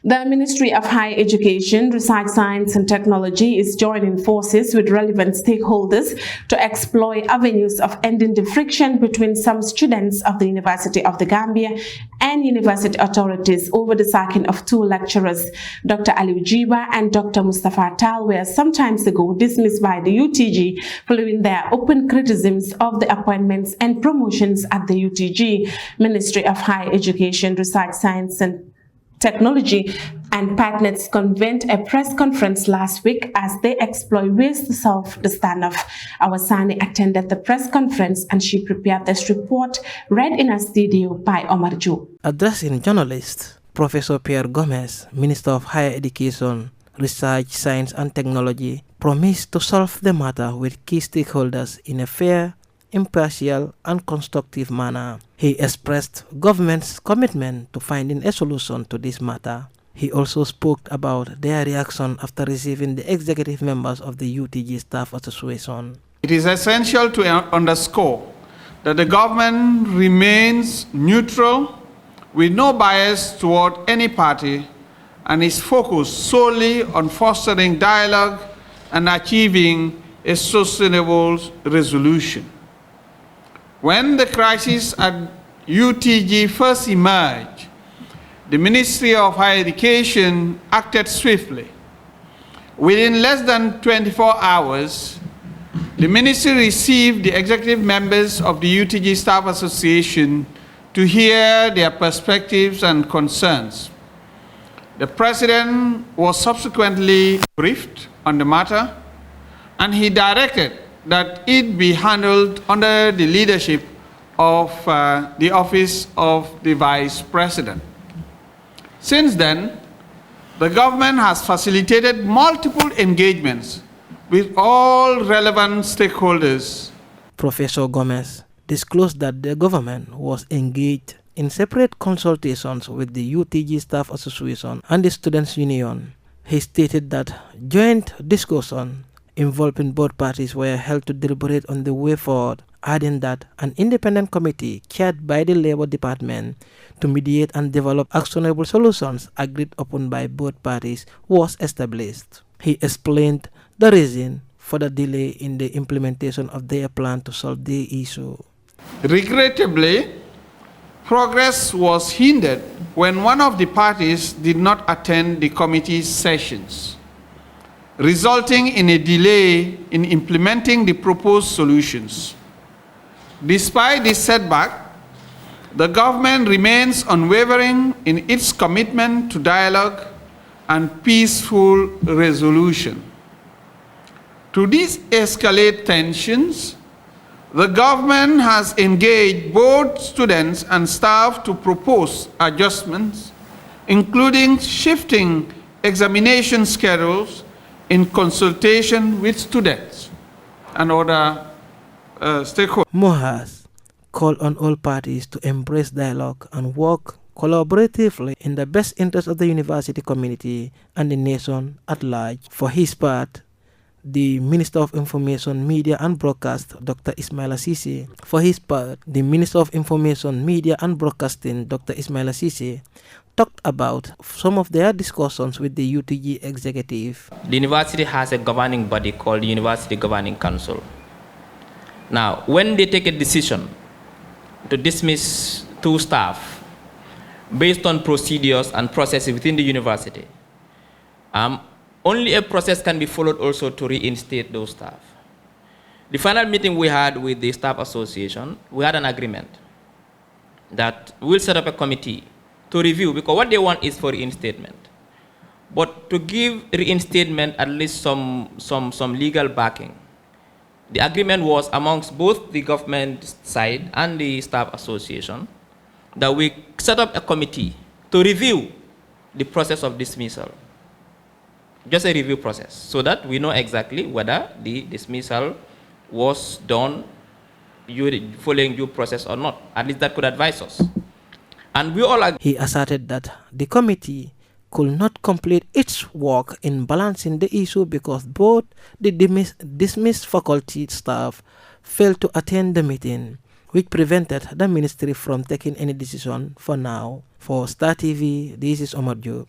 The Ministry of Higher Education, Research, Science and Technology is joining forces with relevant stakeholders to explore avenues of ending the friction between some students of the University of The Gambia and university authorities over the sacking of two lecturers. Dr. Alieu Gibba and Dr. Mustapha Taal were some time ago dismissed by the UTG following their open criticisms of the appointments and promotions at the UTG. Ministry of Higher Education, Research, Science and Technology and partners convened a press conference last week as they explore ways to solve the standoff. Our Sani attended the press conference and she prepared this report read in a studio by Omar Joe. Addressing journalists, Professor Pierre Gomez, Minister of Higher Education, Research, Science and Technology, promised to solve the matter with key stakeholders in a fair, impartial and constructive manner. He expressed government's commitment to finding a solution to this matter. He also spoke about their reaction after receiving the executive members of the UTG Staff Association. It is essential to underscore that the government remains neutral with no bias toward any party and is focused solely on fostering dialogue and achieving a sustainable resolution. When the crisis at UTG first emerged, the Ministry of Higher Education acted swiftly. Within less than 24 hours, the ministry received the executive members of the UTG Staff Association to hear their perspectives and concerns. The President was subsequently briefed on the matter, and he directed that it be handled under the leadership of the Office of the Vice President. Since then, the government has facilitated multiple engagements with all relevant stakeholders. Professor Gomez disclosed that the government was engaged in separate consultations with the UTG Staff Association and the Students' Union. He stated that joint discussions involving both parties were held to deliberate on the way forward, adding that an independent committee chaired by the Labour Department to mediate and develop actionable solutions agreed upon by both parties was established. He explained the reason for the delay in the implementation of their plan to solve the issue. Regrettably, progress was hindered when one of the parties did not attend the committee's sessions, resulting in a delay in implementing the proposed solutions. Despite this setback, the government remains unwavering in its commitment to dialogue and peaceful resolution. To de-escalate tensions, the government has engaged both students and staff to propose adjustments, including shifting examination schedules in consultation with students and other stakeholders. MoHERST called on all parties to embrace dialogue and work collaboratively in the best interest of the university community and the nation at large. For his part, the Minister of Information, Media and Broadcast, Dr. Ismaila Ceesay. For his part, the Minister of Information, Media and Broadcasting, Dr. Ismaila Ceesay, talked about some of their discussions with the UTG executive. The university has a governing body called the University Governing Council. Now, when they take a decision to dismiss two staff based on procedures and processes within the university, only a process can be followed also to reinstate those staff. The final meeting we had with the staff association, we had an agreement that we'll set up a committee to review, because what they want is for reinstatement. But to give reinstatement at least some legal backing, the agreement was amongst both the government side and the staff association that we set up a committee to review the process of dismissal. Just a review process, so that we know exactly whether the dismissal was done following due process or not. At least that could advise us. And we all agree. He asserted that the committee could not complete its work in balancing the issue because both the dismissed faculty staff failed to attend the meeting, which prevented the ministry from taking any decision for now. For Star TV, this is Omar Joe.